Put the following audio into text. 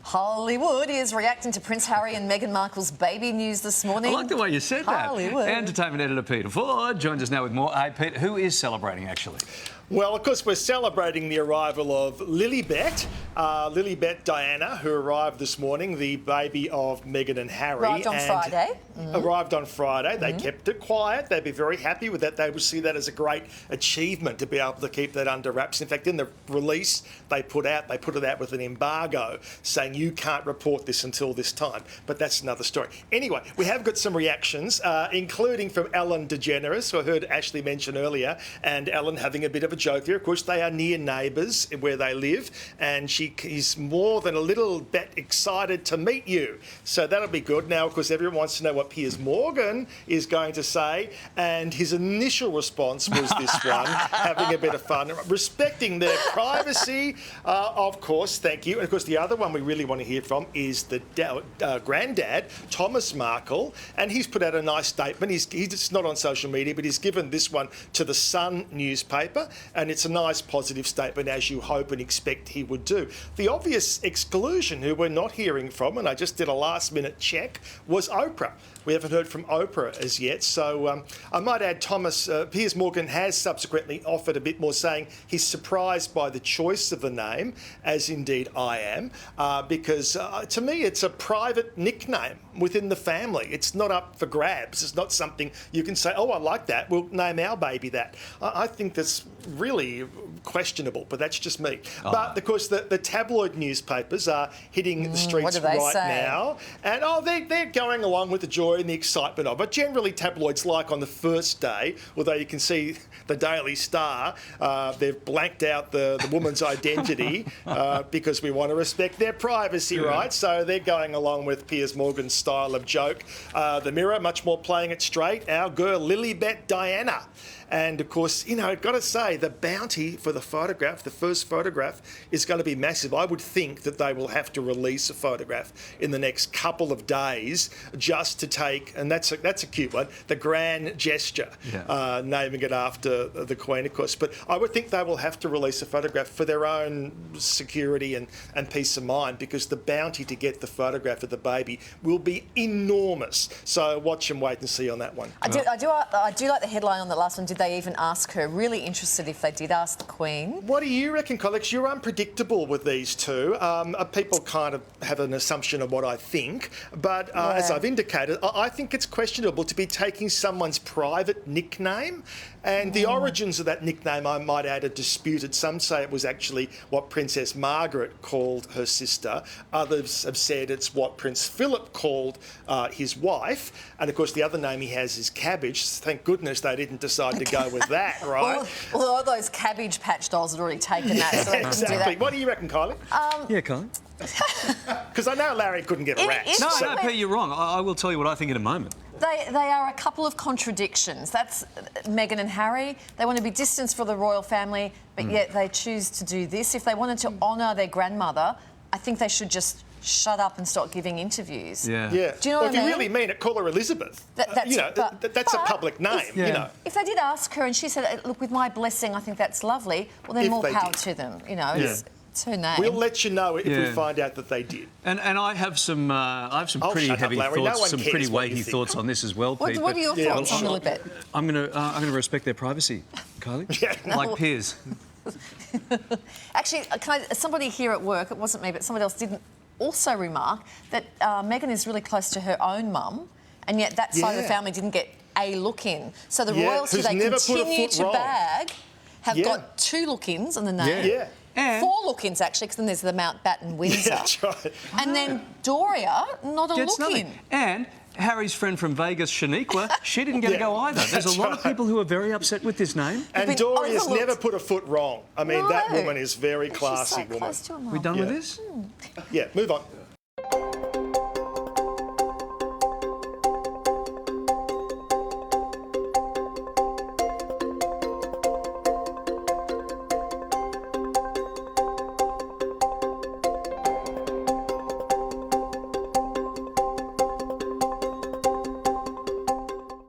Hollywood is reacting to Prince Harry and Meghan Markle's baby news this morning. I like the way you said that. Hollywood. Entertainment editor Peter Ford joins us now with more. Hey, Pete, who is celebrating, actually? Well, of course, we're celebrating the arrival of Lilibet Diana, who arrived this morning, the baby of Meghan and Harry. Arrived on Friday. Arrived on Friday. They kept it quiet. They'd be very happy with that. They would see that as a great achievement to be able to keep that under wraps. In fact, in the release they put it out with an embargo saying you can't report this until this time. But that's another story. Anyway, we have got some reactions, including from Ellen DeGeneres, who I heard Ashley mention earlier, and Ellen having a bit of a joke here. Of course, they are near neighbours where they live, and she is more than a little bit excited to meet you. So that'll be good. Now, of course, everyone wants to know what Piers Morgan is going to say, and his initial response was this one, having a bit of fun, respecting their privacy, of course, thank you. And of course, the other one we really want to hear from is the granddad, Thomas Markle, and he's put out a nice statement. He's not on social media, but he's given this one to the Sun newspaper, and it's a nice positive statement, as you hope and expect he would do. The obvious exclusion, who we're not hearing from, and I just did a last-minute check, was Oprah. We haven't heard from Oprah as yet, so I might add Piers Morgan has subsequently offered a bit more, saying he's surprised by the choice of the name, as indeed I am, because to me it's a private nickname within the family. It's not up for grabs. It's not something you can say, oh, I like that, we'll name our baby that. I think that's really questionable, but that's just me. Oh. But of course the tabloid newspapers are hitting the streets right now, and they're going along with the joy and the excitement of it. Generally, tabloids, like on the first day, although you can see the Daily Star, they've blanked out the woman's identity because we want to respect their privacy, right? So they're going along with Piers Morgan's style of joke. The Mirror, much more playing it straight. Our girl Lilibet Diana. And of course, you know, I've got to say, the bounty for the photograph, the first photograph, is going to be massive. I would think that they will have to release a photograph in the next couple of days just to take, and that's a cute one, the grand gesture, naming it after the Queen, of course. But I would think they will have to release a photograph for their own security and peace of mind, because the bounty to get the photograph of the baby will be enormous. So watch and wait and see on that one. I do like the headline on the last one. Did they even ask her? Really interested if they did ask the Queen. What do you reckon, Collex? You're unpredictable with these two. People kind of have an assumption of what I think, but as I've indicated, I think it's questionable to be taking someone's private nickname. And the origins of that nickname, I might add, are disputed. Some say it was actually what Princess Margaret called her sister. Others have said it's what Prince Philip called his wife. And of course, the other name he has is Cabbage. Thank goodness they didn't decide to go with that, right? Well, all those Cabbage Patch dolls had already taken that, so they couldn't do that. What do you reckon, Kylie? Yeah, Kylie. Because I know Larry couldn't get a rat. No, Pete, you're wrong. I will tell you what I think in a moment. They are a couple of contradictions. That's Meghan and Harry. They want to be distanced from the royal family, but yet they choose to do this. If they wanted to honour their grandmother, I think they should just shut up and stop giving interviews. Yeah. Do you know what I mean? If you really mean it, call her Elizabeth. That's a public name, you know. If they did ask her and she said, look, with my blessing, I think that's lovely, well, then more power to them, you know. It's her name. We'll let you know if we find out that they did. And I have some pretty heavy thoughts, some pretty weighty thoughts on this as well, Pete. What are your thoughts on Lilibet? I'm going to respect their privacy, Kylie. Like Piers. Actually, somebody here at work, it wasn't me, but somebody else didn't also remark that Meghan is really close to her own mum, and yet that side of the family didn't get a look in. So the royalty they continue to bag have got 2 look-ins on the name. And 4 look-ins, actually, because then there's the Mountbatten Windsor. That's right. And then Doria, not a look-in. And Harry's friend from Vegas, Shaniqua, she didn't get to go either. There's a lot of people who are very upset with this name. And Doria's never put a foot wrong. I mean, that woman is very classy woman. We done with this? Yeah, move on.